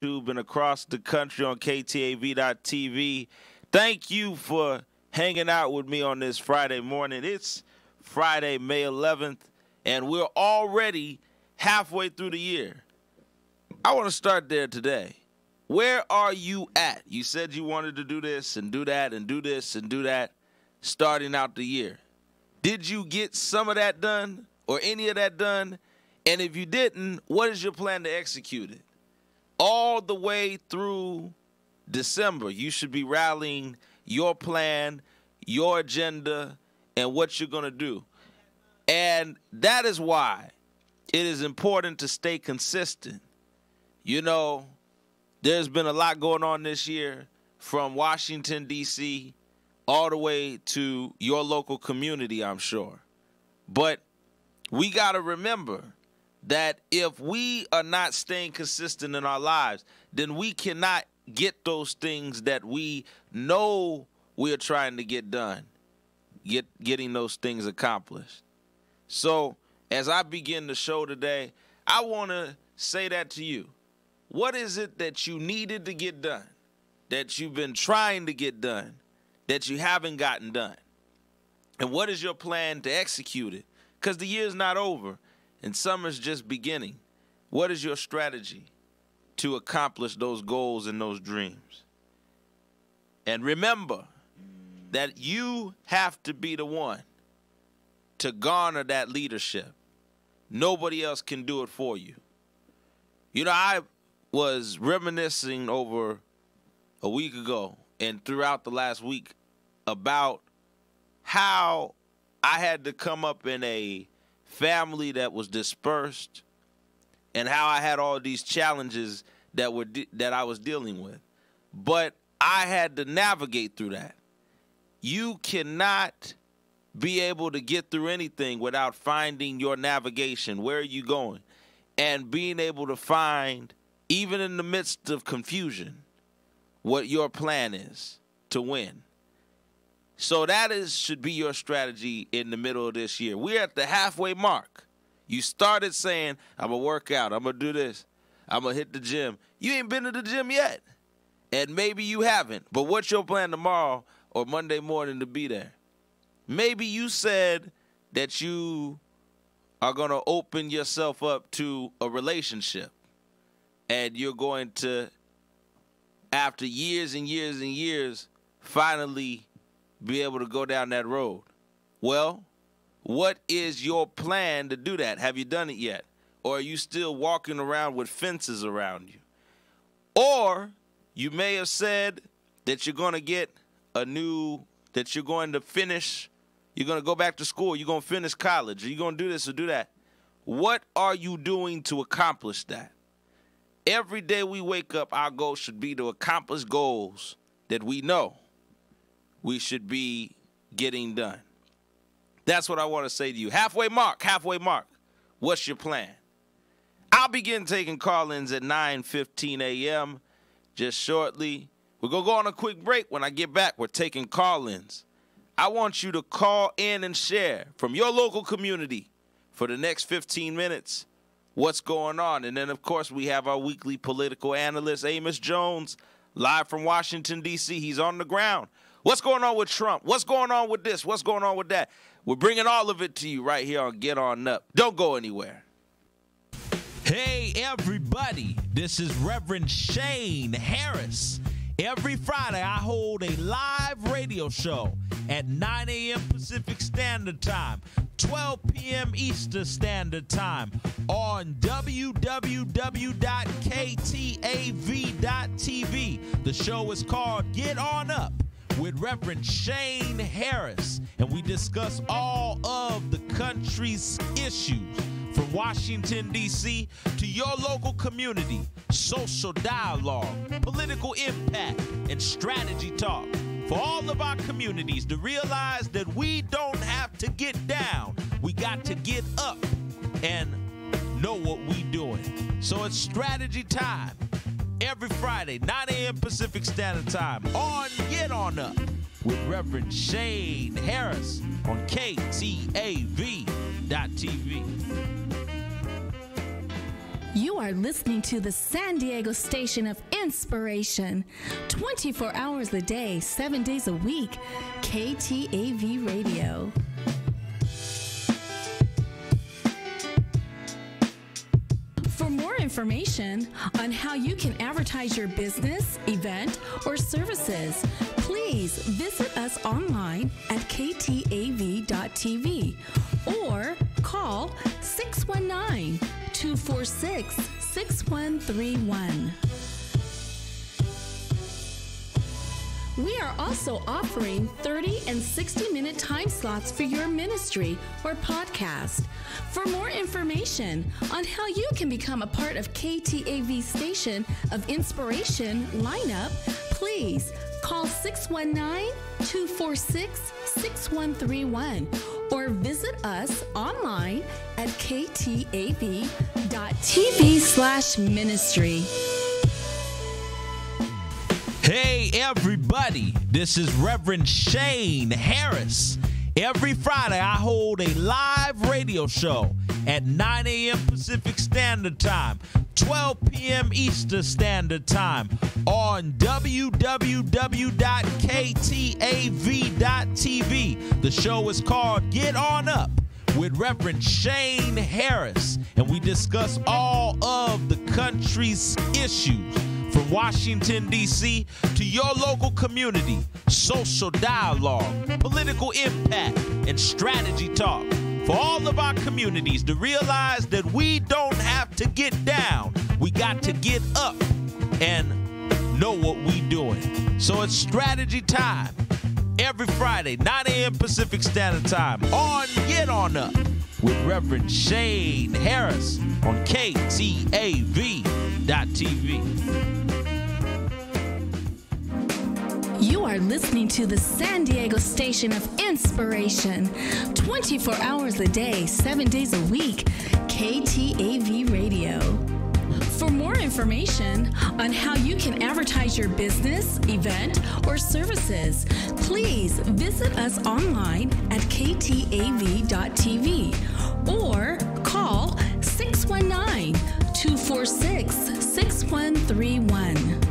YouTube and across the country on KTAV.TV. Thank you for hanging out with me on this Friday morning. It's Friday, May 11th, and we're already halfway through the year. I want to start there today. Where are you at? You said you wanted to do this and do that and do this and do that starting out the year. Did you get some of that done or any of that done? And if you didn't, what is your plan to execute it? All the way through December, you should be rallying your plan, your agenda, and what you're going to do. And that is why it is important to stay consistent. You know, there's been a lot going on this year from Washington, D.C., all the way to your local community, I'm sure. But we got to remember that if we are not staying consistent in our lives, then we cannot get those things that we know we're trying to get done, getting those things accomplished. So as I begin the show today, I want to say that to you. What is it that you needed to get done, that you've been trying to get done, that you haven't gotten done? And what is your plan to execute it? Because the year's not over. And summer's just beginning. What is your strategy to accomplish those goals and those dreams? And remember that you have to be the one to garner that leadership. Nobody else can do it for you. You know, I was reminiscing over a week ago and throughout the last week about how I had to come up in a family that was dispersed, and how I had all these challenges that I was dealing with. But I had to navigate through that. You cannot be able to get through anything without finding your navigation. Where are you going? And being able to find, even in the midst of confusion, what your plan is to win. So that should be your strategy in the middle of this year. We're at the halfway mark. You started saying, I'm going to work out, I'm going to do this, I'm going to hit the gym. You ain't been to the gym yet. And maybe you haven't. But what's your plan tomorrow or Monday morning to be there? Maybe you said that you are going to open yourself up to a relationship. And you're going to, after years and years and years, finally be able to go down that road. Well, what is your plan to do that? Have you done it yet? Or are you still walking around with fences around you? Or you may have said that you're going to get that you're going to finish, you're going to go back to school, you're going to finish college, or you're going to do this or do that. What are you doing to accomplish that? Every day we wake up, our goal should be to accomplish goals that we know we should be getting done. That's what I want to say to you. Halfway mark, halfway mark. What's your plan? I'll begin taking call-ins at 9:15 a.m. just shortly. We're going to go on a quick break. When I get back, we're taking call-ins. I want you to call in and share from your local community for the next 15 minutes what's going on. And then, of course, we have our weekly political analyst, Amos Jones, live from Washington, D.C. He's on the ground. What's going on with Trump? What's going on with this? What's going on with that? We're bringing all of it to you right here on Get On Up. Don't go anywhere. Hey, everybody. This is Reverend Shane Harris. Every Friday, I hold a live radio show at 9 a.m. Pacific Standard Time, 12 p.m. Eastern Standard Time on www.ktav.tv. The show is called Get On Up with Reverend Shane Harris, and we discuss all of the country's issues from Washington, D.C. to your local community, social dialogue, political impact, and strategy talk for all of our communities to realize that we don't have to get down. We got to get up and know what we doing. So it's strategy time. Every Friday, 9 a.m. Pacific Standard Time on Get On Up with Reverend Shane Harris on KTAV.TV. You are listening to the San Diego station of inspiration. 24 hours a day, 7 days a week. KTAV Radio. For more information on how you can advertise your business, event, or services, please visit us online at KTAV.tv or call 619-246-6131. We are also offering 30 and 60-minute time slots for your ministry or podcast. For more information on how you can become a part of KTAV Station of Inspiration lineup, please call 619-246-6131 or visit us online at ktav.tv/ministry. Hey everybody, this is Reverend Shane Harris. Every Friday I hold a live radio show at 9 a.m. Pacific Standard Time, 12 p.m. Eastern Standard Time on www.ktav.tv. The show is called Get On Up with Reverend Shane Harris, and we discuss all of the country's issues. From Washington, D.C. to your local community, social dialogue, political impact, and strategy talk. For all of our communities to realize that we don't have to get down, we got to get up and know what we're doing. So it's strategy time every Friday, 9 a.m. Pacific Standard Time on Get On Up with Reverend Shane Harris on KTAV.tv. You are listening to the San Diego station of inspiration. 24 hours a day, 7 days a week. KTAV Radio. For more information on how you can advertise your business, event, or services, please visit us online at ktav.tv or call 619-246-6131.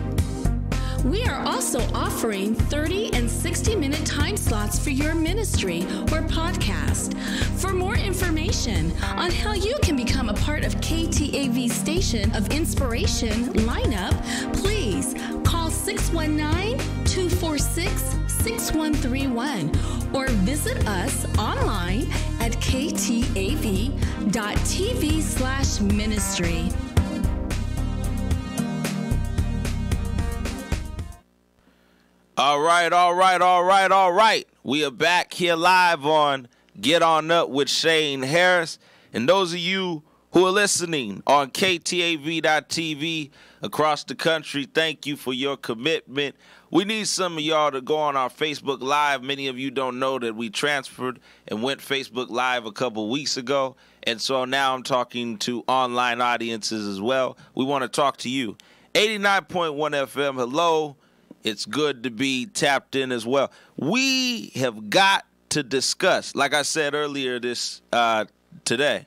We are also offering 30 and 60-minute time slots for your ministry or podcast. For more information on how you can become a part of KTAV Station of Inspiration lineup, please call 619-246-6131 or visit us online at ktav.tv/ministry. All right. We are back here live on Get On Up with Shane Harris. And those of you who are listening on KTAV.tv across the country, thank you for your commitment. We need some of y'all to go on our Facebook Live. Many of you don't know that we transferred and went Facebook Live a couple weeks ago. And so now I'm talking to online audiences as well. We want to talk to you. 89.1 FM, hello. It's good to be tapped in as well. We have got to discuss, like I said earlier today,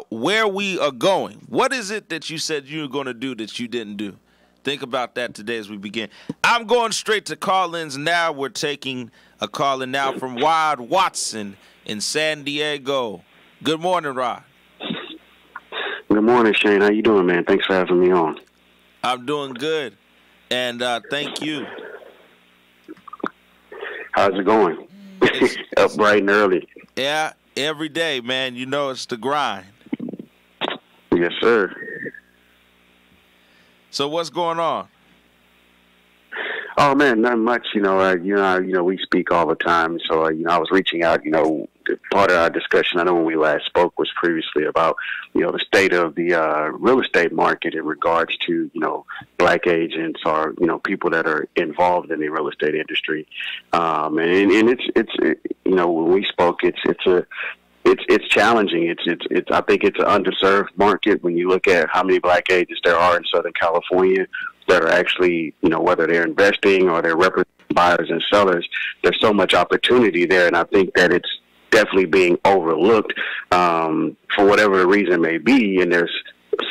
where we are going. What is it that you said you were going to do that you didn't do? Think about that today as we begin. I'm going straight to call-ins now. We're taking a call-in now from Rod Watson in San Diego. Good morning, Rod. Good morning, Shane. How you doing, man? Thanks for having me on. I'm doing good. And thank you. How's it going? Up bright and early. Yeah, every day, man. You know it's the grind. Yes, sir. So what's going on? Oh man, not much. We speak all the time. So I was reaching out. Part of our discussion, I know when we last spoke, was previously about the state of the real estate market in regards to black agents or people that are involved in the real estate industry. And it's when we spoke, it's challenging. I think it's an underserved market when you look at how many black agents there are in Southern California that are actually, whether they're investing or they're representing buyers and sellers. There's so much opportunity there, and I think that it's definitely being overlooked for whatever the reason may be. And there's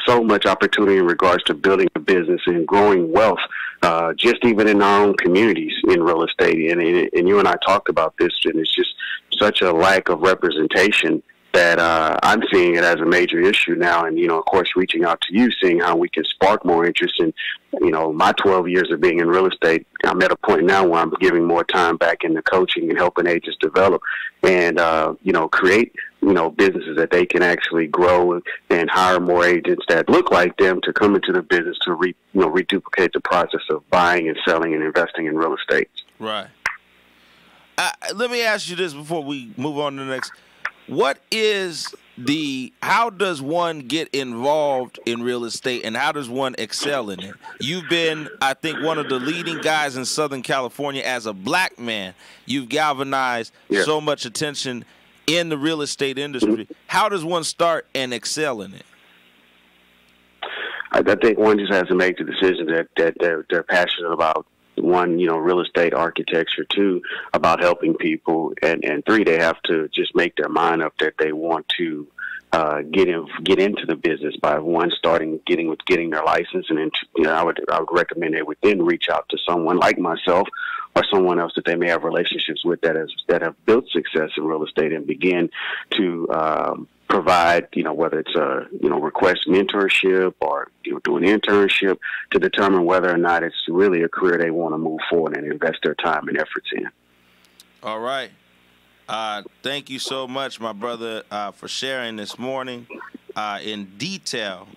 so much opportunity in regards to building a business and growing wealth, just even in our own communities in real estate. And you and I talked about this, and it's just such a lack of representation that I'm seeing it as a major issue now. And, of course, reaching out to you, seeing how we can spark more interest in, my 12 years of being in real estate. I'm at a point now where I'm giving more time back into coaching and helping agents develop and, create, businesses that they can actually grow and hire more agents that look like them to come into the business to reduplicate the process of buying and selling and investing in real estate. Right. Let me ask you this before we move on to the next. How does one get involved in real estate, and how does one excel in it? You've been, I think, one of the leading guys in Southern California as a black man. You've galvanized so much attention in the real estate industry. Mm-hmm. How does one start and excel in it? I think one just has to make the decision that they're passionate about. One, real estate architecture. Two, about helping people, and three, they have to just make their mind up that they want to get into the business by one getting their license, and then I would recommend they would then reach out to someone like myself or someone else that they may have relationships with that have built success in real estate and begin to provide, whether it's request mentorship or do an internship to determine whether or not it's really a career they want to move forward and invest their time and efforts in. All right. Thank you so much, my brother, for sharing this morning in detail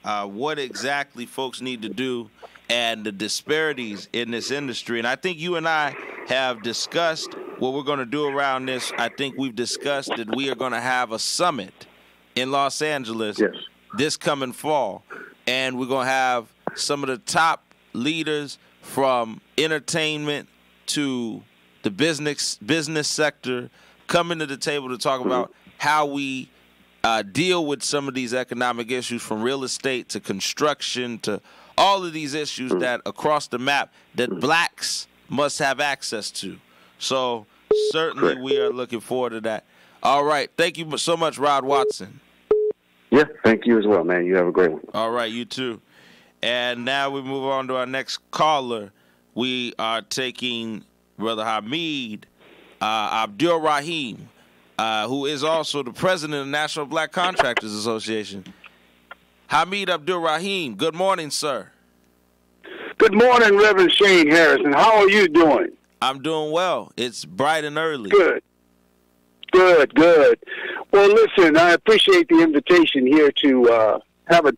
what exactly folks need to do and the disparities in this industry. And I think you and I have discussed what we're going to do around this. I think we've discussed that we are going to have a summit in Los Angeles this coming fall. And we're going to have some of the top leaders from entertainment to the business sector coming to the table to talk about how we deal with some of these economic issues, from real estate to construction to all of these issues that across the map that blacks must have access to. So certainly we are looking forward to that. All right. Thank you so much, Rod Watson. Yeah, thank you as well, man. You have a great one. All right, you too. And now we move on to our next caller. We are taking Brother Hamid Abdul Rahim, who is also the president of the National Black Contractors Association. Hamid Abdul Rahim, good morning, sir. Good morning, Reverend Shane Harrison. How are you doing? I'm doing well. It's bright and early. Good. Well, listen, I appreciate the invitation here to have a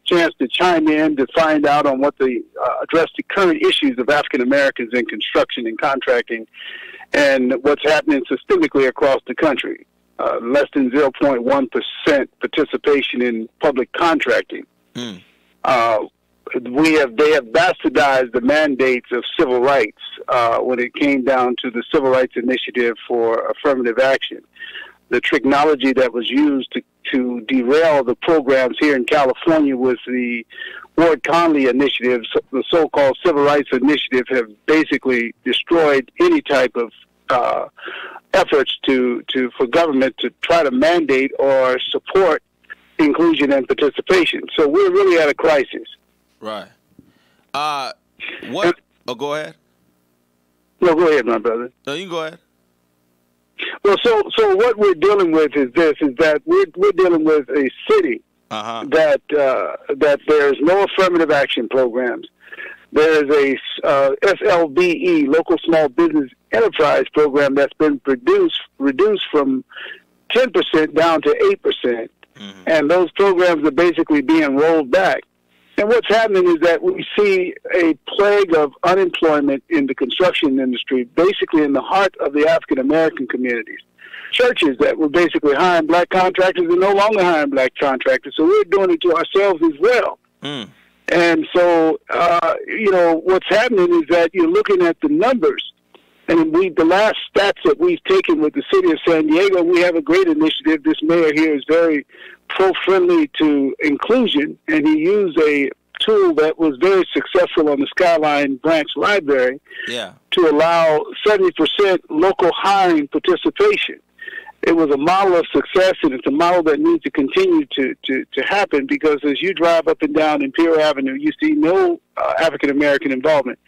chance to chime in to find out on what address the current issues of African Americans in construction and contracting and what's happening systemically across the country. Less than 0.1% participation in public contracting. They have bastardized the mandates of civil rights when it came down to the Civil Rights Initiative for Affirmative Action. The technology that was used to derail the programs here in California was the Ward Conley Initiative. The so-called Civil Rights Initiative have basically destroyed any type of efforts for government to try to mandate or support inclusion and participation. So we're really at a crisis. Right. Go ahead. No, go ahead, my brother. No, you can go ahead. Well, so what we're dealing with is that we're dealing with a city that there's no affirmative action programs. There is a SLBE, Local Small Business Enterprise Program, that's been reduced from 10% down to 8%. And those programs are basically being rolled back. And what's happening is that we see a plague of unemployment in the construction industry, basically in the heart of the African American communities. Churches that were basically hiring black contractors are no longer hiring black contractors, so we're doing it to ourselves as well. And so, what's happening is that you're looking at the numbers. And the last stats that we've taken with the city of San Diego, we have a great initiative. This mayor here is very pro-friendly to inclusion, and he used a tool that was very successful on the Skyline Branch Library to allow 70% local hiring participation. it was a model of success, and it's a model that needs to continue to happen, because as you drive up and down Imperial Avenue, you see no African-American involvement.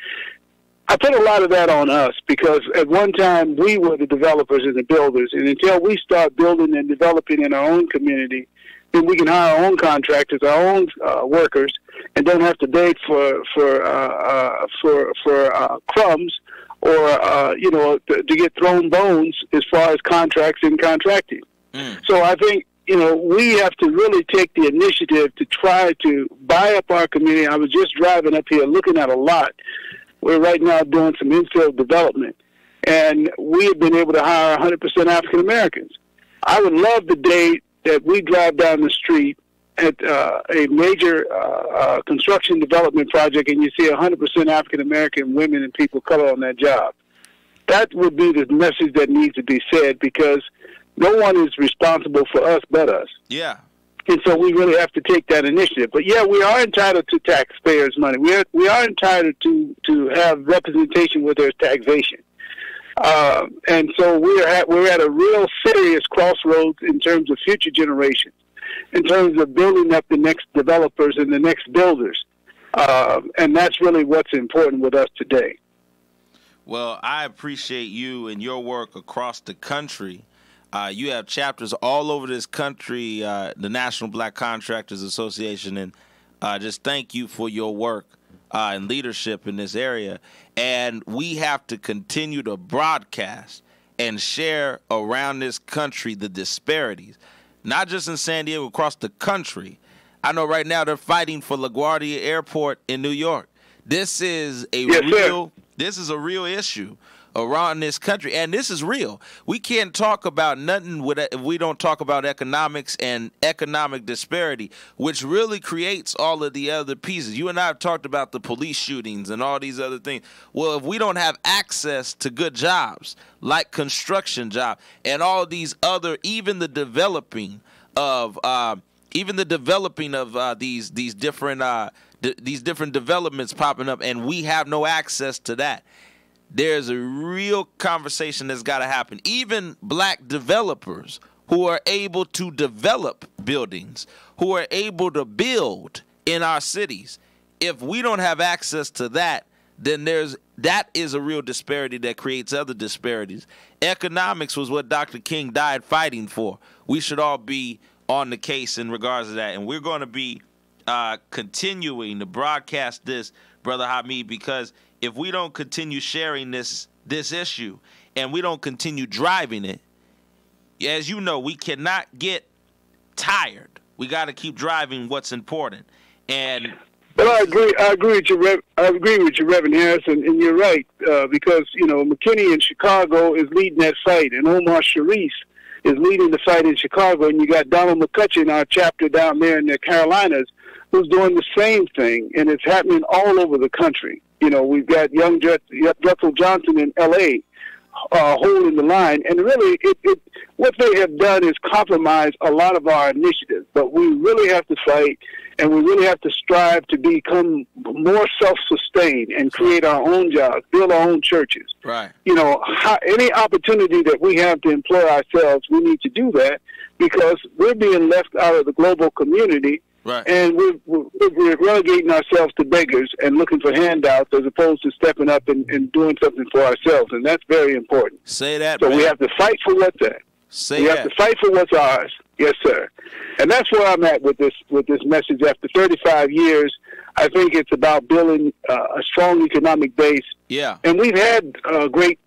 I put a lot of that on us, because at one time we were the developers and the builders, and until we start building and developing in our own community, then we can hire our own contractors, our own workers, and don't have to beg for crumbs or to get thrown bones as far as contracts and contracting. So I think we have to really take the initiative to try to buy up our community. I was just driving up here looking at a lot. We're right now doing some infill development, and we have been able to hire 100% African Americans. I would love the day that we drive down the street at a major construction development project and you see 100% African American women and people of color on that job. That would be the message that needs to be said, because no one is responsible for us but us. Yeah. And so we really have to take that initiative. But yeah, we are entitled to taxpayers' money. We are entitled to have representation where there's taxation. And so we're at a real serious crossroads in terms of future generations, in terms of building up the next developers and the next builders. And that's really what's important with us today. Well, I appreciate you and your work across the country. You have chapters all over this country, the National Black Contractors Association, and just thank you for your work and leadership in this area. And we have to continue to broadcast and share around this country the disparities, not just in San Diego, across the country. I know right now they're fighting for LaGuardia Airport in New York. This is a real issue around this country, and this is real. We can't talk about nothing if we don't talk about economics and economic disparity, which really creates all of the other pieces. You and I have talked about the police shootings and all these other things. Well, if we don't have access to good jobs, like construction jobs, and all these other, even the developing of these different developments popping up, and we have no access to that, there's a real conversation that's got to happen. Even black developers who are able to develop buildings, who are able to build in our cities, if we don't have access to that, then that is a real disparity that creates other disparities. Economics was what Dr. King died fighting for. We should all be on the case in regards to that, and we're going to be continuing to broadcast this, Brother Hamid, because if we don't continue sharing this issue and we don't continue driving it, as you know, we cannot get tired. We got to keep driving what's important. And well, I agree with you, Reverend Harris, and you're right, because McKinney in Chicago is leading that fight, and Omar Sharif is leading the fight in Chicago, and you got Donald McCutcheon, our chapter down there in the Carolinas, who's doing the same thing, and it's happening all over the country. We've got young Drexel Johnson in L.A. Holding the line, and really what they have done is compromise a lot of our initiatives, but we really have to fight, and we really have to strive to become more self-sustained and create our own jobs, build our own churches. Right. Any opportunity that we have to employ ourselves, we need to do that, because we're being left out of the global community. Right. And we're relegating ourselves to beggars and looking for handouts as opposed to stepping up and doing something for ourselves. And that's very important. Say that, So man. we have to fight for what's there. We have to fight for what's ours. Yes, sir. And that's where I'm at with this message. After 35 years, I think it's about building a strong economic base. Yeah. And we've had great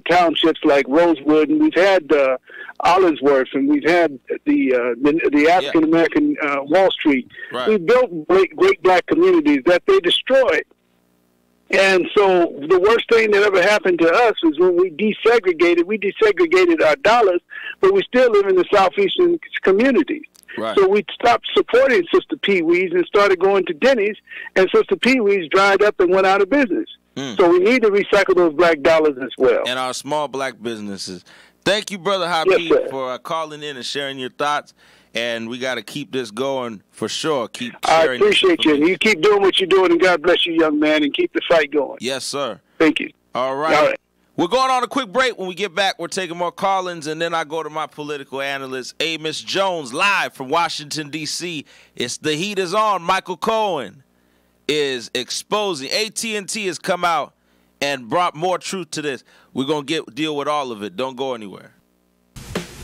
townships like Rosewood, and we've had Ollinsworth, and we've had the African American Wall Street. Right. We built great black communities that they destroyed. And so the worst thing that ever happened to us is when we desegregated our dollars, but we still live in the southeastern communities. Right. So we stopped supporting Sister Pee-wee's and started going to Denny's, and Sister Pee-wee's dried up and went out of business. So we need to recycle those black dollars as well. And our small black businesses. Thank you, Brother Habib, for calling in and sharing your thoughts. And we got to keep this going for sure. Keep sharing. I appreciate you. And you keep doing what you're doing, and God bless you, young man, and keep the fight going. Yes, sir. Thank you. All right. All right. We're going on a quick break. When we get back, we're taking more call-ins, and then I go to my political analyst, Amos Jones, live from Washington, D.C. It's The Heat is on. Michael Cohen is exposing. AT&T has come out and brought more truth to this. We're going to deal with all of it. Don't go anywhere.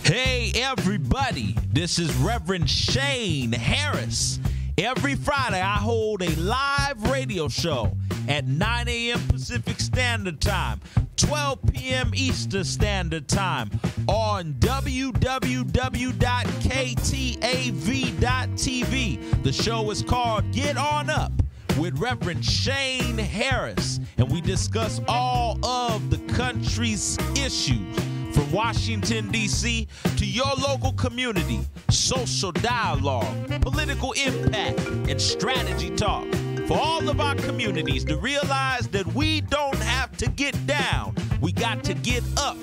Hey, everybody. This is Reverend Shane Harris. Every Friday, I hold a live radio show at 9 a.m. Pacific Standard Time, 12 p.m. Eastern Standard Time on www.KTAV.TV. The show is called Get On Up with Reverend Shane Harris, and we discuss all of the country's issues, from Washington, D.C. to your local community, social dialogue, political impact, and strategy talk. For all of our communities to realize that we don't have to get down. We got to get up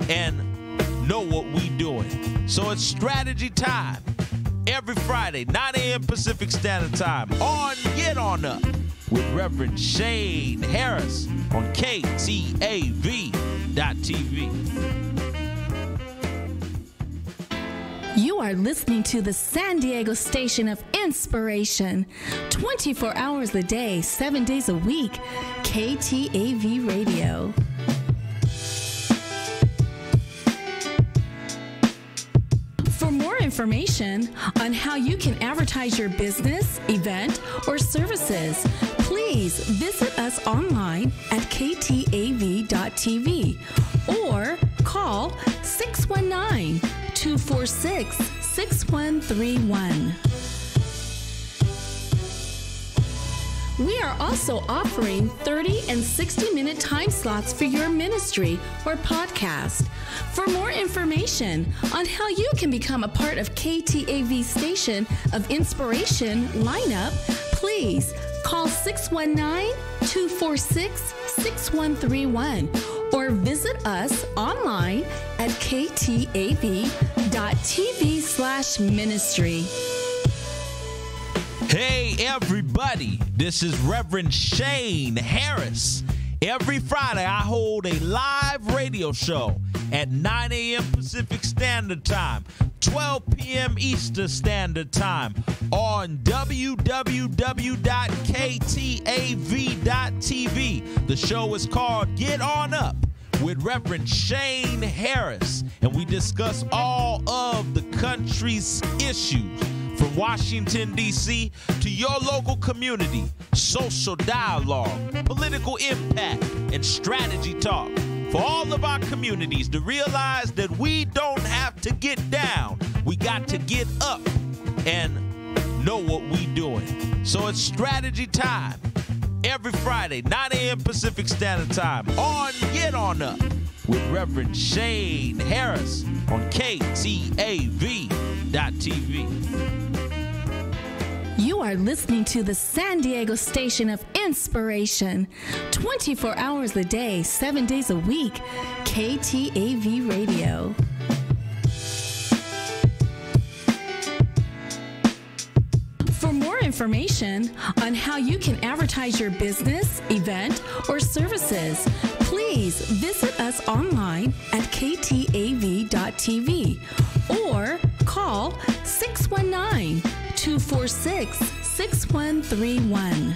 and know what we're doing. So it's strategy time every Friday, 9 a.m. Pacific Standard Time on Get On Up with Reverend Shane Harris on KTAV.TV. You are listening to the San Diego station of inspiration. 24 hours a day, 7 days a week. KTAV Radio. For more information on how you can advertise your business, event, or services, please visit us online at KTAV.TV or call 619-246-6131. We are also offering 30 and 60-minute time slots for your ministry or podcast. For more information on how you can become a part of KTAV Station of Inspiration lineup, please call 619-246-6131 or visit us online at ktav.tv/ministry. Hey, everybody. This is Reverend Shane Harris. Every Friday, I hold a live radio show at 9 a.m. Pacific Standard Time, 12 p.m. Eastern Standard Time on www.KTAV.TV. The show is called Get On Up with Reverend Shane Harris, and we discuss all of the country's issues, from Washington, D.C. to your local community, social dialogue, political impact, and strategy talk. For all of our communities to realize that we don't have to get down. We got to get up and know what we're doing. So it's strategy time every Friday, 9 a.m. Pacific Standard Time on Get On Up with Reverend Shane Harris on KTAV.TV. You are listening to the San Diego station of inspiration. 24 hours a day, 7 days a week. KTAV Radio. For more information on how you can advertise your business, event, or services, please visit us online at KTAV.TV or call 619-246-6131.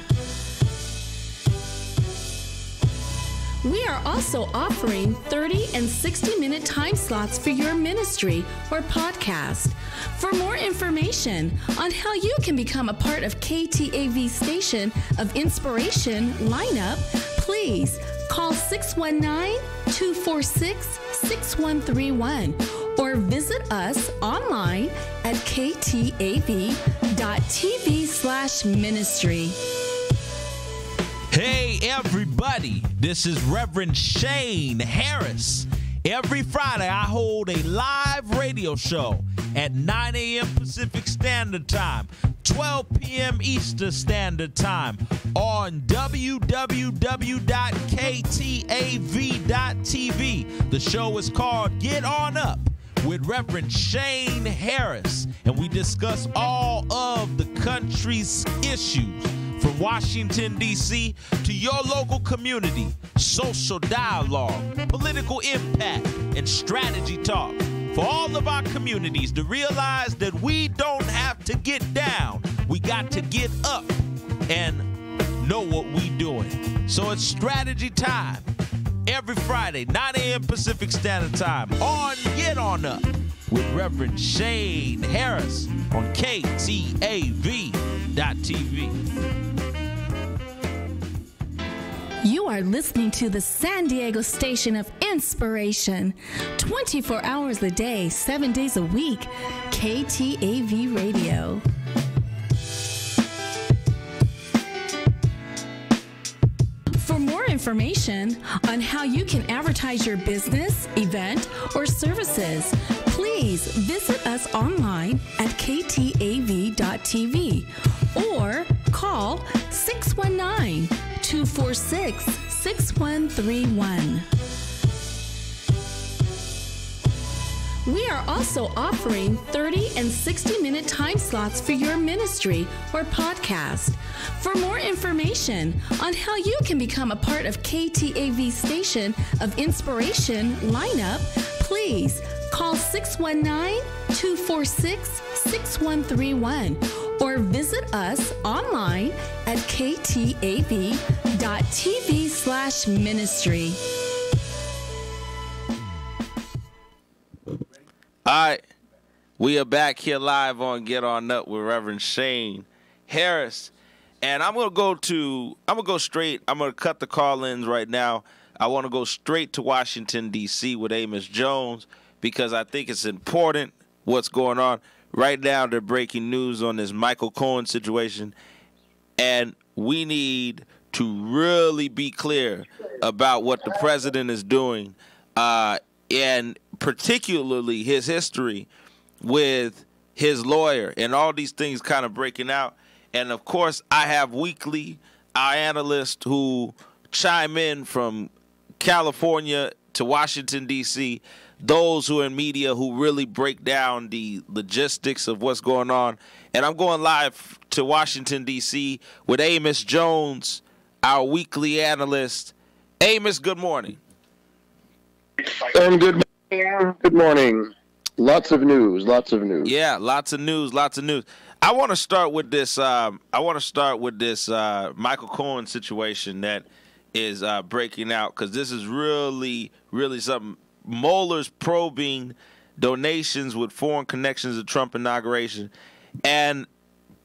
We are also offering 30 and 60-minute time slots for your ministry or podcast. For more information on how you can become a part of KTAV Station of Inspiration lineup, please call 619-246-6131 or visit us online at ktav.tv/ministry. Hey, everybody. This is Reverend Shane Harris. Every Friday, I hold a live radio show at 9 a.m. Pacific Standard Time, 12 p.m. Eastern Standard Time on www.KTAV.TV. The show is called Get On Up with Reverend Shane Harris, and we discuss all of the country's issues, from Washington, D.C. to your local community, social dialogue, political impact, and strategy talk for all of our communities to realize that we don't have to get down. We got to get up and know what we doing. So it's strategy time every Friday, 9 a.m. Pacific Standard Time on Get On Up with Reverend Shane Harris on KTAV.TV. You are listening to the San Diego station of inspiration. 24 hours a day, 7 days a week. KTAV Radio. For more information on how you can advertise your business, event, or services, please visit us online at KTAV.TV or call 619-246-6131. We are also offering 30 and 60-minute time slots for your ministry or podcast. For more information on how you can become a part of KTAV Station of Inspiration lineup, please call 619-246-6131 or visit us online at ktav.tv/ministry. All right, we are back here live on Get On Up with Reverend Shane Harris, and I'm gonna go straight. I'm gonna cut the call-ins right now. I want to go straight to Washington D.C. with Amos Jones because I think it's important what's going on right now. They're breaking news on this Michael Cohen situation, and we need to really be clear about what the president is doing, and particularly his history with his lawyer and all these things kind of breaking out. And, of course, I have weekly our analysts who chime in from California to Washington, D.C., those who are in media who really break down the logistics of what's going on. And I'm going live to Washington, D.C. with Amos Jones, our weekly analyst. Amos, good morning. And good morning. Lots of news. Yeah, lots of news. I want to start with this. Michael Cohen situation that is breaking out because this is really, really something. Mueller's probing donations with foreign connections to Trump inauguration, and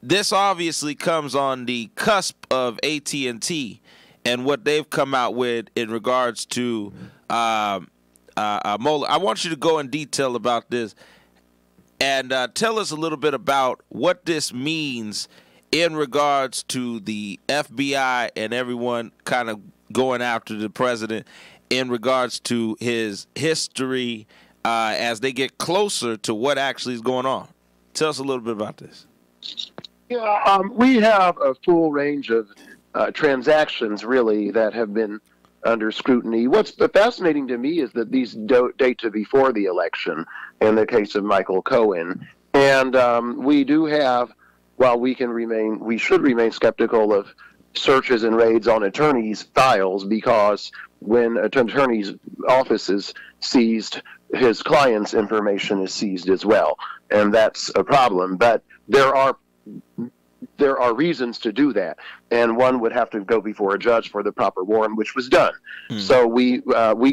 this obviously comes on the cusp of AT&T and what they've come out with in regards to Mueller. I want you to go in detail about this and tell us a little bit about what this means in regards to the FBI and everyone kind of going after the president in regards to his history as they get closer to what actually is going on. Tell us a little bit about this. Yeah, we have a full range of transactions, really, that have been under scrutiny. What's fascinating to me is that these date to before the election in the case of Michael Cohen. And we do have, while we should remain skeptical of searches and raids on attorneys' files, because when an attorney's office is seized, his client's information is seized as well. And that's a problem. But there are reasons to do that, and one would have to go before a judge for the proper warrant, which was done. So we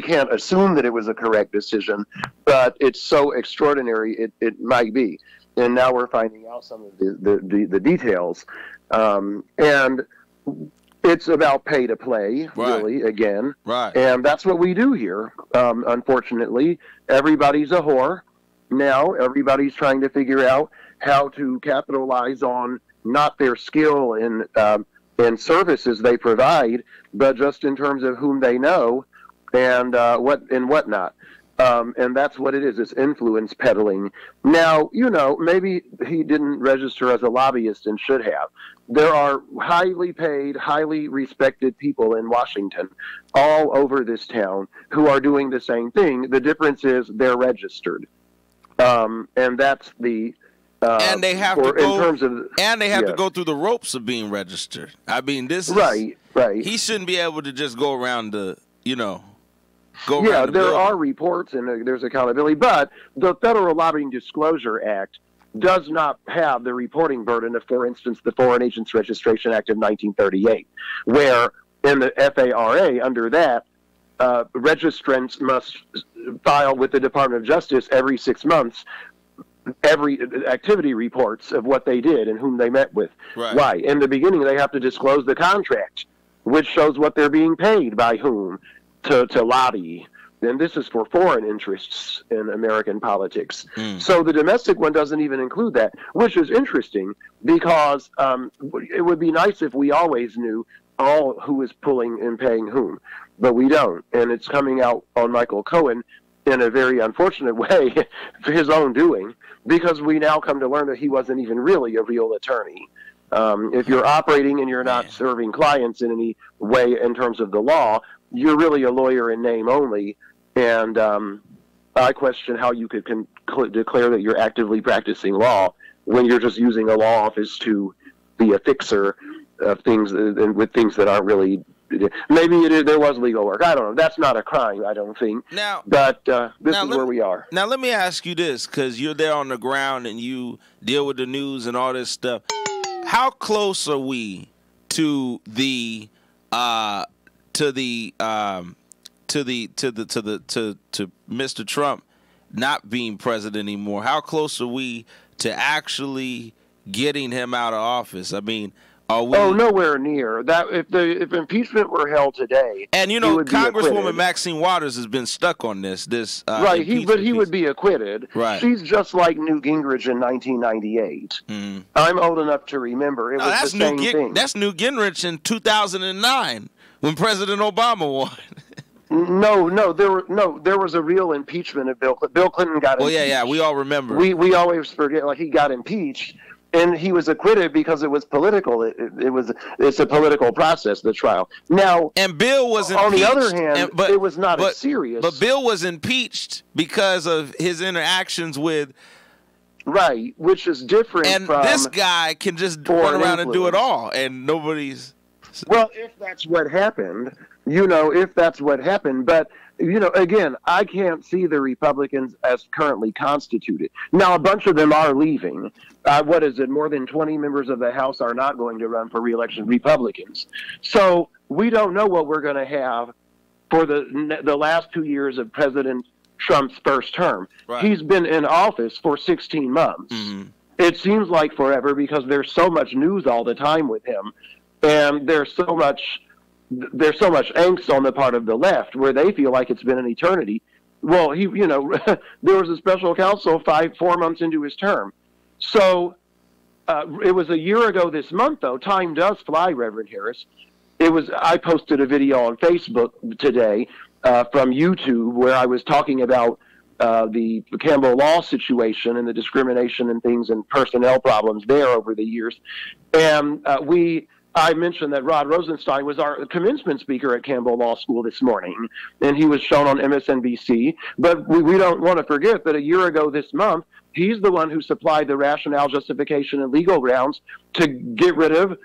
can't assume that it was a correct decision, but it's so extraordinary it might be. And now we're finding out some of the details, and it's about pay to play, really, again. Right. And that's what we do here. Unfortunately, everybody's a whore now. Everybody's trying to figure out how to capitalize on not their skill in services they provide, but just in terms of whom they know and whatnot. And that's what it is. It's influence peddling. Now, maybe he didn't register as a lobbyist and should have. There are highly paid, highly respected people in Washington all over this town who are doing the same thing. The difference is they're registered. And that's the... and they have to go through the ropes of being registered. I mean, this is right. He shouldn't be able to just go around the go Yeah, around the there building. are reports and there's accountability, but the Federal Lobbying Disclosure Act does not have the reporting burden of, for instance, the Foreign Agents Registration Act of 1938, where in the FARA, under that, registrants must file with the Department of Justice every 6 months every activity reports of what they did and whom they met with. Right. Why? In the beginning, they have to disclose the contract, which shows what they're being paid by whom to lobby. And this is for foreign interests in American politics. So the domestic one doesn't even include that, which is interesting because it would be nice if we always knew all who is pulling and paying whom, but we don't. And it's coming out on Michael Cohen in a very unfortunate way for his own doing, because we now come to learn that he wasn't even really a real attorney. If you're operating and you're not serving clients in any way in terms of the law, you're really a lawyer in name only. And I question how you could declare that you're actively practicing law when you're just using a law office to be a fixer of things with things that aren't really. Maybe there was legal work. I don't know. That's not a crime, I don't think. But this is where we are. Now, let me ask you this, because you're there on the ground and you deal with the news and all this stuff. How close are we to Mr. Trump not being president anymore? How close are we to actually getting him out of office? I mean, are we? Oh, nowhere near that. If impeachment were held today, and Congresswoman Maxine Waters has been stuck on this. Right, he would be acquitted. Right, she's just like Newt Gingrich in 1998. I'm old enough to remember it was the same thing. That's Newt Gingrich in 2009 when President Obama won. No, there was a real impeachment of Bill Clinton. Bill Clinton got impeached. Well, yeah, we all remember. We always forget, like, he got impeached, and he was acquitted because it was political. It's a political process, the trial. Now, and Bill was impeached. On the other hand, it was not as serious. But Bill was impeached because of his interactions with. Right, which is different. And from this guy can just run around and do it all, and nobody's. Well, if that's what happened, if that's what happened. But, again, I can't see the Republicans as currently constituted. Now, a bunch of them are leaving. What is it? More than 20 members of the House are not going to run for re-election, Republicans. So we don't know what we're going to have for the last 2 years of President Trump's first term. Right. He's been in office for 16 months. It seems like forever because there's so much news all the time with him. And there's so much angst on the part of the left where they feel like it's been an eternity. Well, there was a special counsel 4 months into his term. So it was a year ago this month, though. Time does fly, Reverend Harris. I posted a video on Facebook today from YouTube where I was talking about the Campbell Law situation and the discrimination and things and personnel problems there over the years. And I mentioned that Rod Rosenstein was our commencement speaker at Campbell Law School this morning, and he was shown on MSNBC. But we don't want to forget that a year ago this month, he's the one who supplied the rationale, justification, and legal grounds to get rid of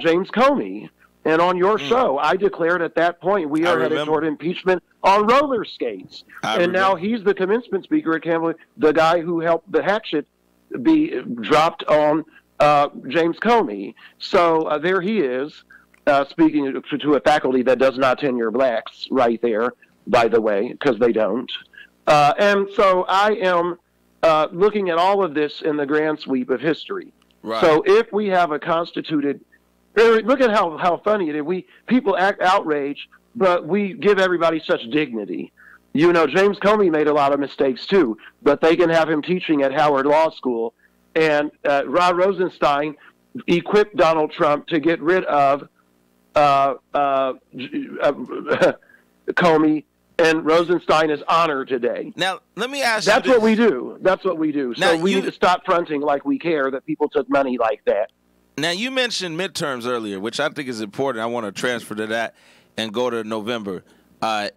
James Comey. And on your show, I declared at that point we are headed toward impeachment on roller skates. Now he's the commencement speaker at Campbell, the guy who helped the hatchet be dropped on James Comey. So there he is, speaking to a faculty that does not tenure blacks right there, by the way, because they don't. And so I am looking at all of this in the grand sweep of history. Right. So if we have a constituted, look at how funny it is. People act outraged, but we give everybody such dignity. James Comey made a lot of mistakes too, but they can have him teaching at Howard Law School. And Rod Rosenstein equipped Donald Trump to get rid of Comey, and Rosenstein is honored today. Now, let me ask you. That's what we do. That's what we do. So we need to stop fronting like we care that people took money like that. Now, you mentioned midterms earlier, which I think is important. I want to transfer to that and go to November.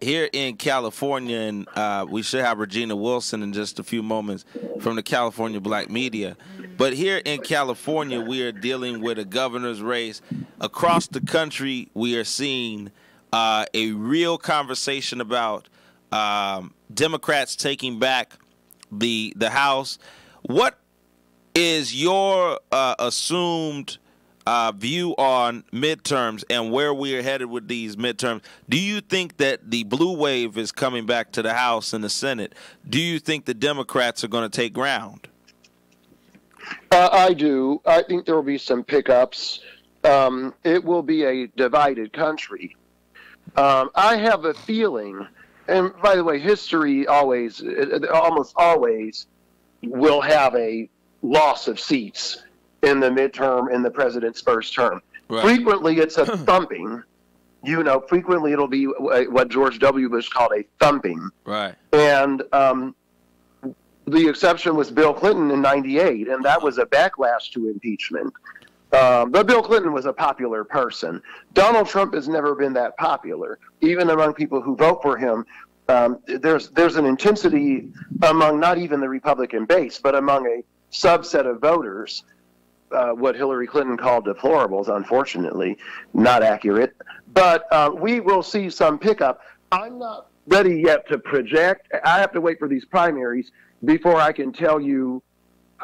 Here in California, and we should have Regina Wilson in just a few moments from the California Black Media. But here in California, we are dealing with a governor's race. Across the country, we are seeing a real conversation about Democrats taking back the House. What is your assumed view on midterms and where we are headed with these midterms? Do you think that the blue wave is coming back to the House and the Senate? Do you think the Democrats are going to take ground? I do. I think there will be some pickups. It will be a divided country. I have a feeling, and by the way, history almost always will have a loss of seats in the midterm in the president's first term. Right. Frequently, it's a thumping. Frequently it'll be what George W. Bush called a thumping. Right. And the exception was Bill Clinton in '98, and that was a backlash to impeachment. But Bill Clinton was a popular person. Donald Trump has never been that popular, even among people who vote for him. There's an intensity among not even the Republican base, but among a subset of voters, what Hillary Clinton called deplorables, unfortunately, not accurate. But we will see some pickup. I'm not ready yet to project. I have to wait for these primaries before I can tell you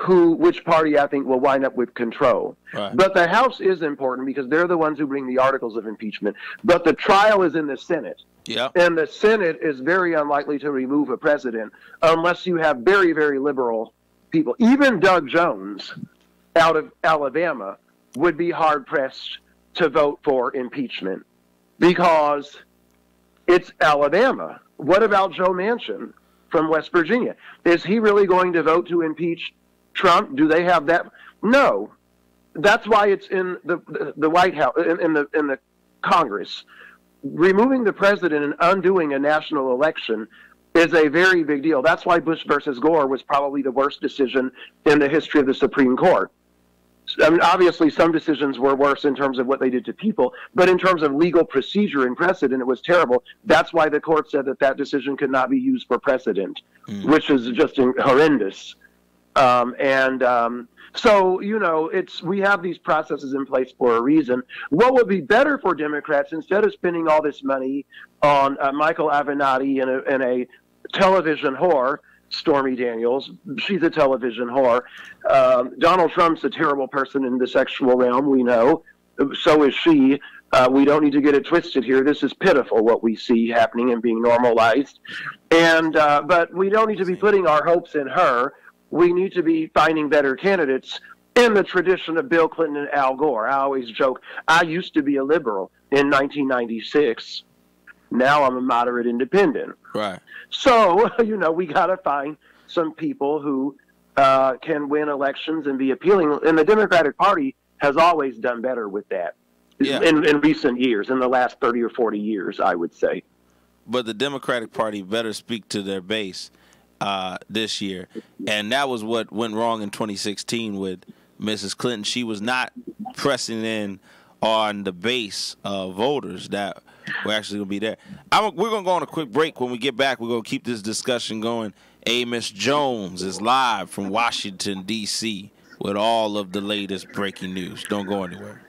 which party I think will wind up with control. Right. But the House is important because they're the ones who bring the articles of impeachment. But the trial is in the Senate. Yeah. And the Senate is very unlikely to remove a president unless you have very, very liberal people. Even Doug Jones out of Alabama would be hard-pressed to vote for impeachment because it's Alabama. What about Joe Manchin from West Virginia? Is he really going to vote to impeach Trump? Do they have that? No. That's why it's in the White House, in the Congress. Removing the president and undoing a national election is a very big deal. That's why Bush versus Gore was probably the worst decision in the history of the Supreme Court. I mean, obviously, some decisions were worse in terms of what they did to people, but in terms of legal procedure and precedent, it was terrible. That's why the court said that decision could not be used for precedent, which is just horrendous. So, we have these processes in place for a reason. What would be better for Democrats, instead of spending all this money on Michael Avenatti and a television whore, Stormy Daniels, she's a television whore. Donald Trump's a terrible person in the sexual realm, we know. So is she. We don't need to get it twisted here. This is pitiful what we see happening and being normalized. But we don't need to be putting our hopes in her. We need to be finding better candidates in the tradition of Bill Clinton and Al Gore. I always joke, I used to be a liberal in 1996. Now I'm a moderate independent. Right. So, we got to find some people who can win elections and be appealing. And the Democratic Party has always done better with that in recent years, in the last 30 or 40 years, I would say. But the Democratic Party better speak to their base this year. And that was what went wrong in 2016 with Mrs. Clinton. She was not pressing in on the base of voters that were actually going to be there. We're going to go on a quick break. When we get back, we're going to keep this discussion going. Amos Jones is live from Washington, D.C. with all of the latest breaking news. Don't go anywhere.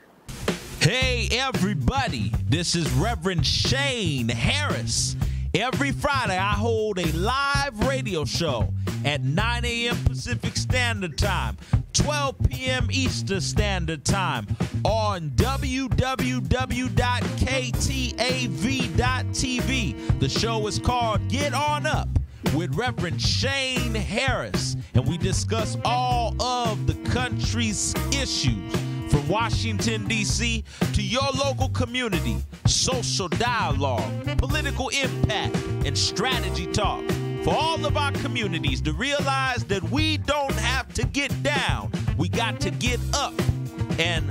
Hey, everybody. This is Reverend Shane Harris. Every Friday, I hold a live radio show at 9 a.m. Pacific Standard Time, 12 p.m. Eastern Standard Time on www.KTAV.TV. The show is called Get On Up with Reverend Shane Harris, and we discuss all of the country's issues. From Washington, D.C. to your local community, social dialogue, political impact, and strategy talk. For all of our communities to realize that we don't have to get down. We got to get up and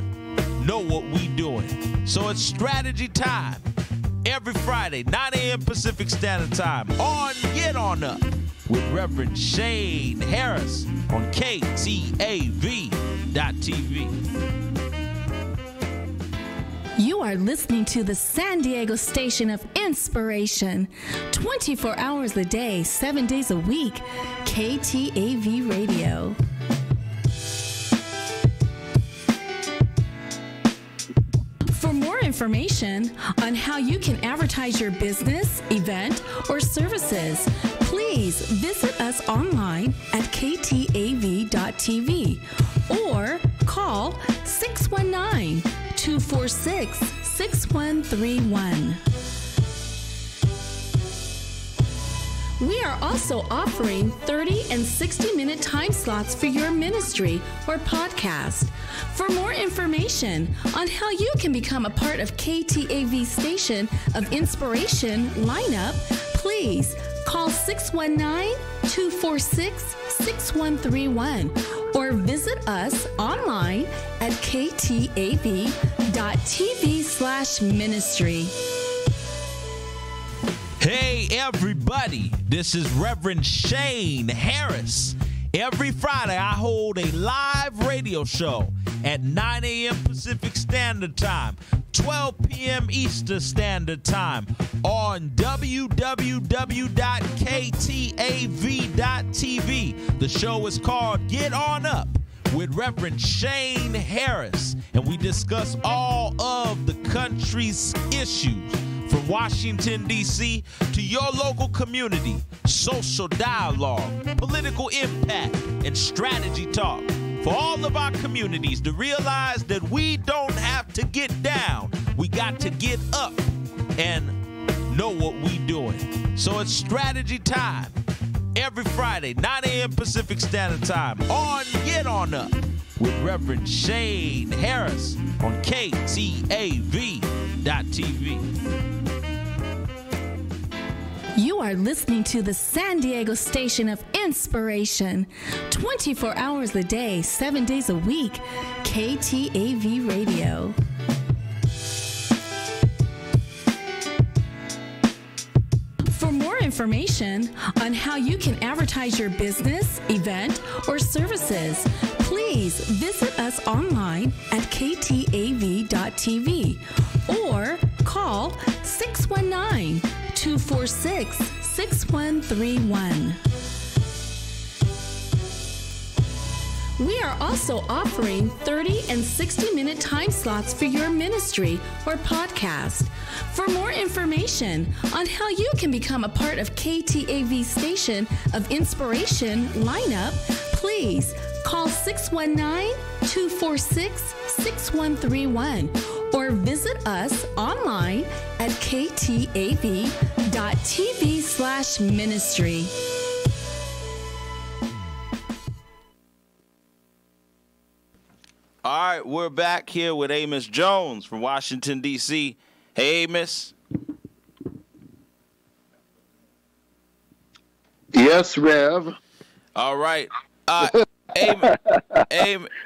know what we're doing. So it's strategy time. Every Friday, 9 a.m. Pacific Standard Time on Get On Up with Reverend Shane Harris on KTAV.TV. You are listening to the San Diego station of inspiration. 24 hours a day, 7 days a week. KTAV Radio. For more information information on how you can advertise your business, event, or services, please visit us online at KTAV.TV or call 619-246-6131. We are also offering 30 and 60-minute time slots for your ministry or podcast. For more information on how you can become a part of KTAV Station of Inspiration lineup, please call 619-246-6131 or visit us online at ktav.tv/ministry. Hey everybody, this is Reverend Shane Harris. Every Friday I hold a live radio show at 9 a.m. Pacific Standard Time, 12 p.m. Eastern Standard Time on www.ktav.tv. The show is called Get On Up with Reverend Shane Harris, and we discuss all of the country's issues, from Washington, D.C. to your local community, social dialogue, political impact, and strategy talk. For all of our communities to realize that we don't have to get down, we got to get up and know what we doing. So it's strategy time every Friday, 9 a.m. Pacific Standard Time on Get On Up with Reverend Shane Harris on KTAV.TV. You are listening to the San Diego Station of Inspiration, 24 hours a day, 7 days a week, KTAV Radio. For more information on how you can advertise your business, event, or services, please visit us online at ktav.tv or call 619-246-6131. We are also offering 30 and 60-minute time slots for your ministry or podcast. For more information on how you can become a part of KTAV Station of Inspiration lineup, please call 619-246-6131 or visit us online at ktav.tv/ministry. All right, we're back here with Amos Jones from Washington, D.C. Hey, Amos. Yes, Rev. All right. Amos.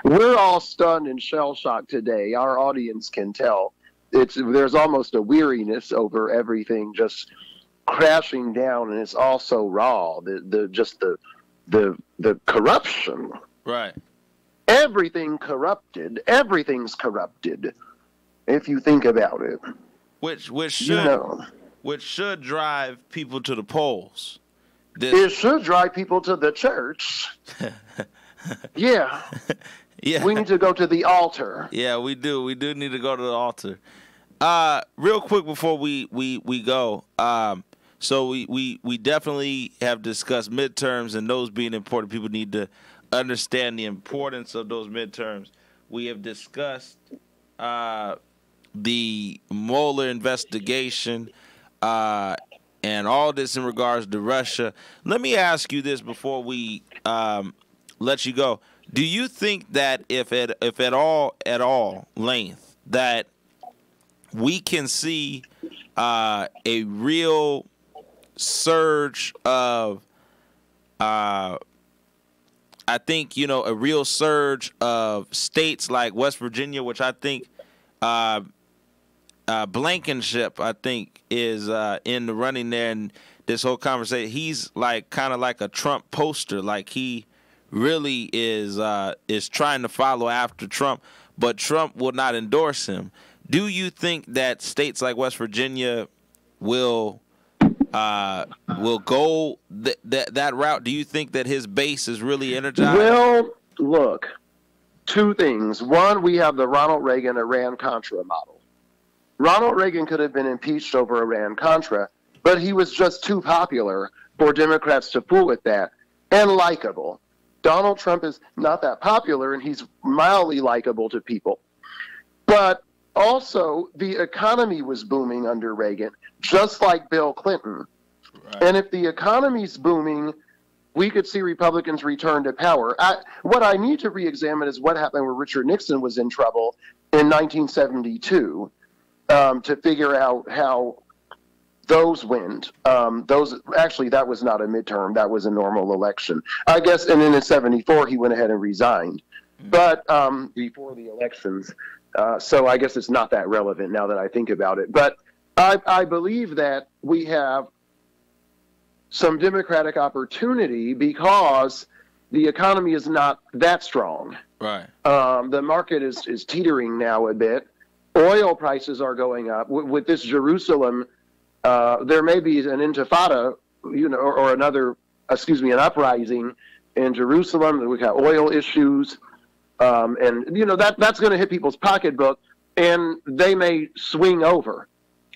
We're all stunned and shell-shocked today. Our audience can tell. There's almost a weariness over everything just crashing down, and it's all so raw. The corruption. Right. Everything corrupted. Everything's corrupted, if you think about it. Which should, you know, which should drive people to the polls. It should drive people to the church. Yeah. Yeah. We need to go to the altar. Yeah, we do. We do need to go to the altar. Real quick before we go. So we definitely have discussed midterms and those being important. People need to understand the importance of those midterms. We have discussed the Mueller investigation and all this in regards to Russia. Let me ask you this before we let you go. Do you think that if at all length that we can see a real surge of I think, a real surge of states like West Virginia, which I think Blankenship, I think, is in the running there. And this whole conversation, he's kind of like a Trump poster. Like he really is trying to follow after Trump, but Trump will not endorse him. Do you think that states like West Virginia will go that route? Do you think that his base is really energized? Well, look, two things. One, we have the Ronald Reagan Iran-Contra model. Ronald Reagan could have been impeached over Iran-Contra, but he was just too popular for Democrats to fool with that, and likable. Donald Trump is not that popular, and he's mildly likable to people. But also, the economy was booming under Reagan, just like Bill Clinton. Right. And if the economy's booming, we could see Republicans return to power. What I need to re-examine is what happened when Richard Nixon was in trouble in 1972 to figure out how those went. Actually, that was not a midterm. That was a normal election. I guess, and then in 74, he went ahead and resigned. But before the elections. So I guess it's not that relevant now that I think about it. But I believe that we have some Democratic opportunity because the economy is not that strong. Right. The market is teetering now a bit. Oil prices are going up. With this Jerusalem, there may be an intifada, or an uprising in Jerusalem. We got oil issues. And that's going to hit people's pocketbook, and they may swing over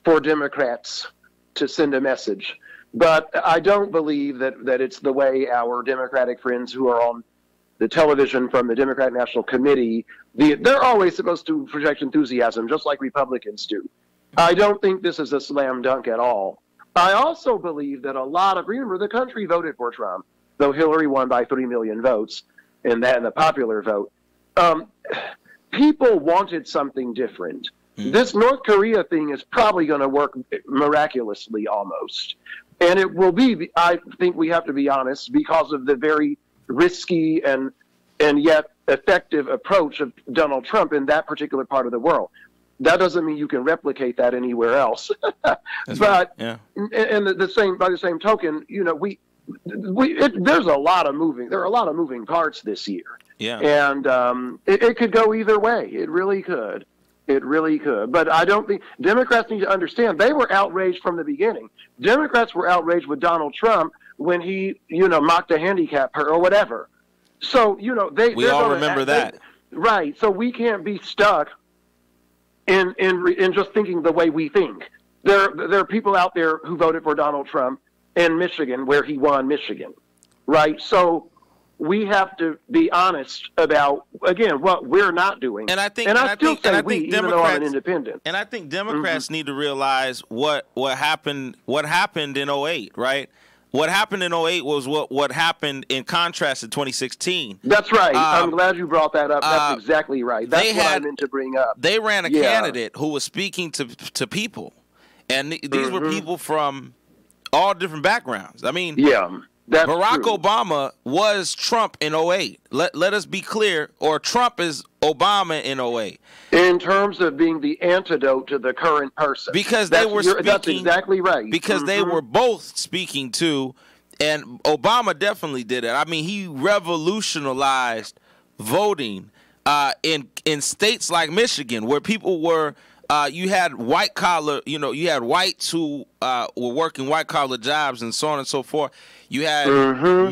for Democrats to send a message. But I don't believe that it's the way our Democratic friends who are on the television from the Democratic National Committee, they're always supposed to project enthusiasm, just like Republicans do. I don't think this is a slam dunk at all. I also believe that remember, the country voted for Trump, though Hillary won by 3 million votes in the popular vote. People wanted something different. This North Korea thing is probably going to work miraculously almost. And it will be, I think we have to be honest, because of the very risky and yet effective approach of Donald Trump in that particular part of the world. That doesn't mean you can replicate that anywhere else. But right. Yeah. And by the same token, there are a lot of moving parts this year. Yeah. And it could go either way. It really could. It really could. But I don't think Democrats need to understand they were outraged from the beginning. Democrats were outraged with Donald Trump when he, mocked a handicap or whatever. So, we all remember that. Right. So we can't be stuck in just thinking the way we think. There are people out there who voted for Donald Trump in Michigan where he won Michigan. Right. So we have to be honest about, again, what we're not doing. And I think even though I'm an independent. And I think Democrats need to realize what happened in 08, right? What happened in 08 was what happened in contrast to 2016. That's right. I'm glad you brought that up. That's exactly right. That's what I meant to bring up. They ran a candidate who was speaking to people. And these were people from all different backgrounds. I mean, Barack Obama was Trump in 08. Let us be clear, or Trump is Obama in 08. In terms of being the antidote to the current person. Because they were speaking. That's exactly right. Because they were both speaking to, and Obama definitely did it. I mean, he revolutionized voting in states like Michigan, where people were. You had white collar, you had whites who were working white collar jobs and so on and so forth. You had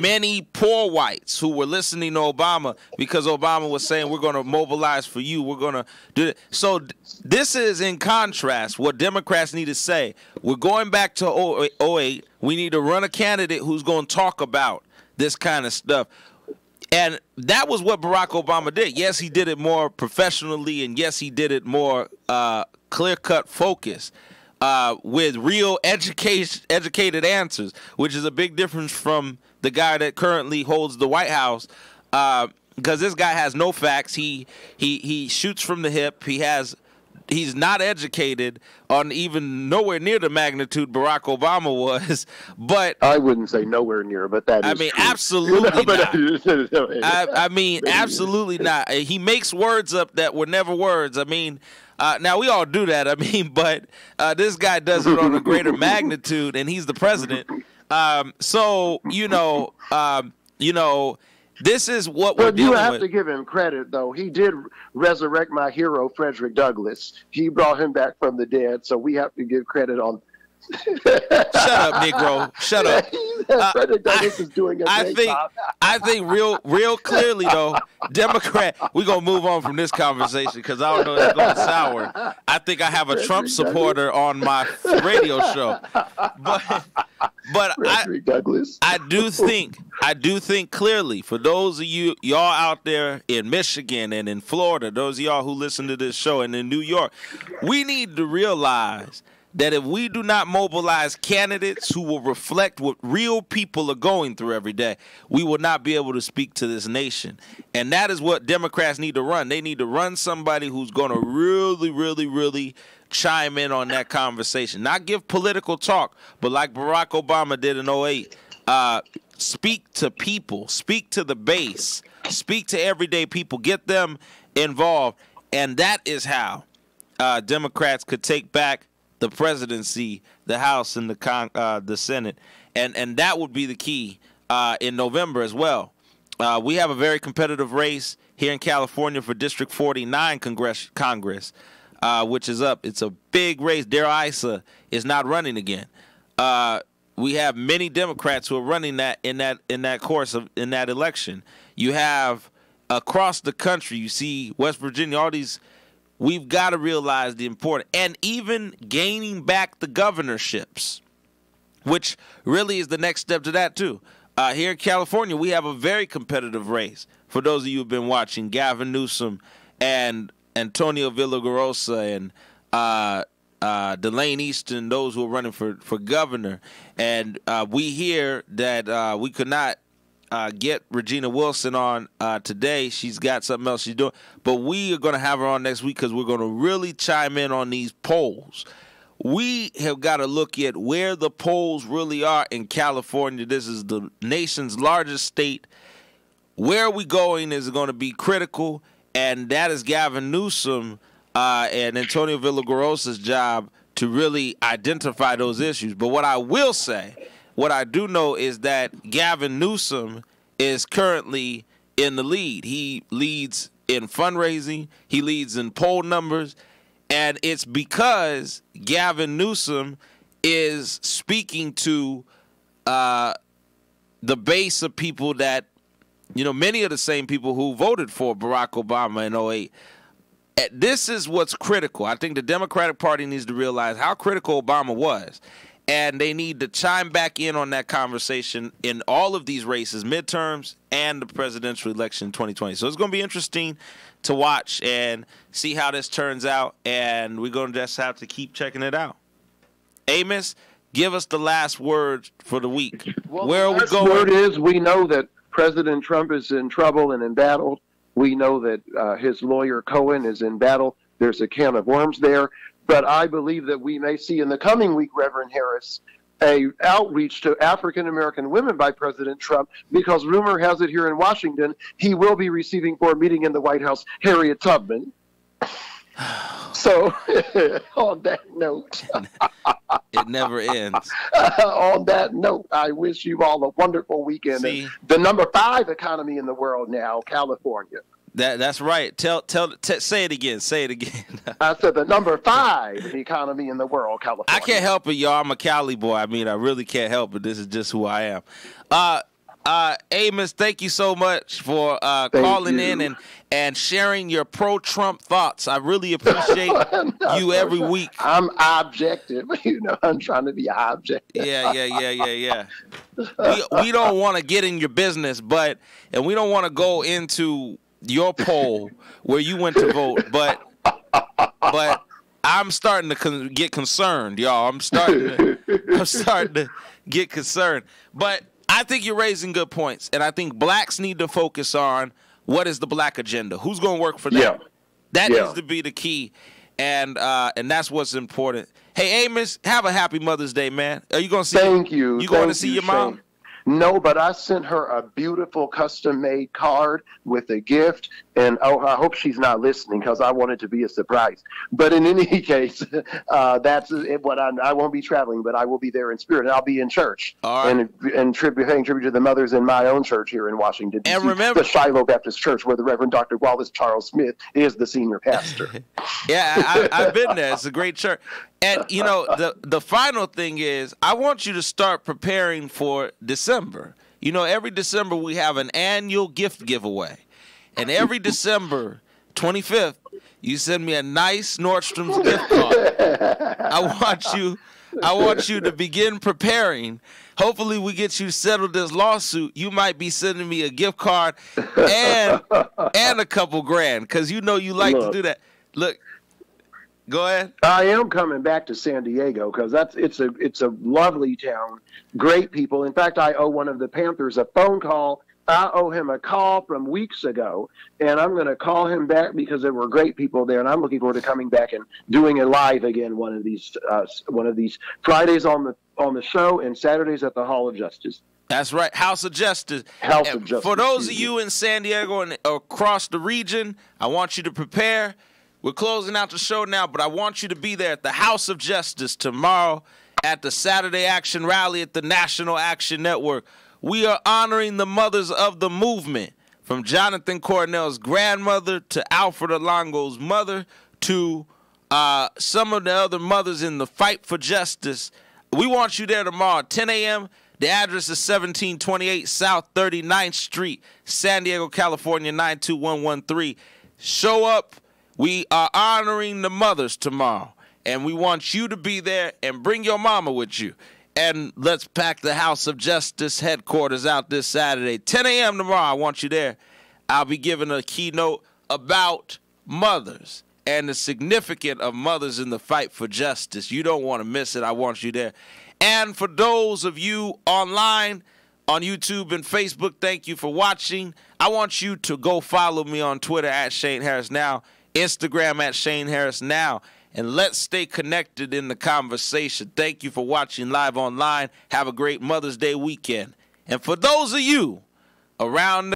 many poor whites who were listening to Obama because Obama was saying, we're going to mobilize for you. We're going to do it. So this is in contrast what Democrats need to say. We're going back to 08. We need to run a candidate who's going to talk about this kind of stuff. And that was what Barack Obama did. Yes, he did it more professionally, and yes, he did it more clear-cut focus with real educated answers, which is a big difference from the guy that currently holds the White House, because this guy has no facts. He shoots from the hip. He's not educated on even nowhere near the magnitude Barack Obama was, but I wouldn't say nowhere near, but that is true. Absolutely not. I mean, absolutely not. He makes words up that were never words. I mean, now we all do that. I mean, but this guy does it on a greater magnitude, and he's the president. So this is what we're dealing with. But you have to give him credit, though. He did resurrect my hero, Frederick Douglass. He brought him back from the dead, so we have to give credit on. Shut up, Negro. Shut up. Frederick Douglass is doing a great job. I think real clearly, though, Democrat, we're going to move on from this conversation because I don't know it's going sour. I think I have a Trump supporter on my radio show. But I do think clearly, for those of y'all out there in Michigan and in Florida, those of y'all who listen to this show, and in New York, we need to realize that if we do not mobilize candidates who will reflect what real people are going through every day, we will not be able to speak to this nation. And that is what Democrats need to run. They need to run somebody who's going to really, really, really chime in on that conversation. Not give political talk, but like Barack Obama did in 2008, speak to people, speak to the base, speak to everyday people, get them involved. And that is how Democrats could take back the presidency, the House, and the Senate, and that would be the key in November as well. We have a very competitive race here in California for District 49 Congress, which is up. It's a big race. Darrell Issa is not running again. We have many Democrats who are running that in that election. You have across the country. You see West Virginia, all these. We've got to realize the importance, and even gaining back the governorships, which really is the next step to that too. Here in California, we have a very competitive race. For those of you who've been watching, Gavin Newsom and Antonio Villaraigosa and Delane Easton, those who are running for governor. And we hear that we could not get Regina Wilson on today. She's got something else she's doing. But we are going to have her on next week because we're going to really chime in on these polls. We have got to look at where the polls really are in California. This is the nation's largest state. Where are we going is going to be critical, and that is Gavin Newsom and Antonio Villaraigosa's job to really identify those issues. But what I will say, what I do know is that Gavin Newsom is currently in the lead. He leads in fundraising. He leads in poll numbers. And it's because Gavin Newsom is speaking to the base of people that, many of the same people who voted for Barack Obama in 2008. This is what's critical. I think the Democratic Party needs to realize how critical Obama was. And they need to chime back in on that conversation in all of these races, midterms and the presidential election in 2020. So it's going to be interesting to watch and see how this turns out. And we're going to just have to keep checking it out. Amos, give us the last word for the week. Well, where are we going? The word is we know that President Trump is in trouble and in battle. We know that his lawyer Cohen is in battle. There's a can of worms there. But I believe that we may see in the coming week, Reverend Harris, a outreach to African-American women by President Trump, because rumor has it here in Washington, he will be receiving for a meeting in the White House Harriet Tubman. So on that note, it never ends. On that note, I wish you all a wonderful weekend. The number 5 economy in the world now, California. That's right. Say it again. Say it again. I said the number 5 economy in the world, California. I can't help it, y'all. I'm a Cali boy. I mean, I really can't help it. This is just who I am. Amos, thank you so much for calling in and sharing your pro-Trump thoughts. I really appreciate you every week. I'm objective. I'm trying to be objective. Yeah. We don't want to get in your business, and we don't want to go into your poll where you went to vote, but I'm starting to get concerned, y'all. I'm starting to get concerned. But I think you're raising good points, and I think blacks need to focus on what is the black agenda. Who's going to work for them? Yeah. That needs to be the key, and that's what's important. Hey, Amos, have a happy Mother's Day, man. Are you going to see? Thank you. You going to see your mom? No, but I sent her a beautiful custom-made card with a gift, and I hope she's not listening because I want it to be a surprise. But in any case, that's what I won't be traveling, but I will be there in spirit, and I'll be in church and paying tribute to the mothers in my own church here in Washington, D.C., and remember, the Shiloh Baptist Church, where the Reverend Dr. Wallace Charles Smith is the senior pastor. Yeah, I've been there. It's a great church. And, you know, the final thing is I want you to start preparing for December. You know, every December we have an annual gift giveaway. And every December 25th, you send me a nice Nordstrom's gift card. I want you to begin preparing. Hopefully we get you settled this lawsuit. You might be sending me a gift card and a couple grand because you know you like to do that. Look. Go ahead. I am coming back to San Diego because it's a lovely town, great people. In fact, I owe one of the Panthers a phone call. I owe him a call from weeks ago, and I'm going to call him back because there were great people there, and I'm looking forward to coming back and doing it live again one of these Fridays on the show and Saturdays at the Hall of Justice. That's right, House of Justice. House of Justice. For those of you in San Diego and across the region, I want you to prepare. We're closing out the show now, but I want you to be there at the House of Justice tomorrow at the Saturday Action Rally at the National Action Network. We are honoring the mothers of the movement, from Jonathan Cornell's grandmother to Alfred Alongo's mother to some of the other mothers in the fight for justice. We want you there tomorrow at 10 a.m. The address is 1728 South 39th Street, San Diego, California, 92113. Show up. We are honoring the mothers tomorrow, and we want you to be there and bring your mama with you. And let's pack the House of Justice headquarters out this Saturday. 10 a.m. tomorrow, I want you there. I'll be giving a keynote about mothers and the significance of mothers in the fight for justice. You don't want to miss it. I want you there. And for those of you online, on YouTube and Facebook, thank you for watching. I want you to go follow me on Twitter at Shane Harris Now, Instagram at Shane Harris Now, and let's stay connected in the conversation. Thank you for watching live online. Have a great Mother's Day weekend. And for those of you around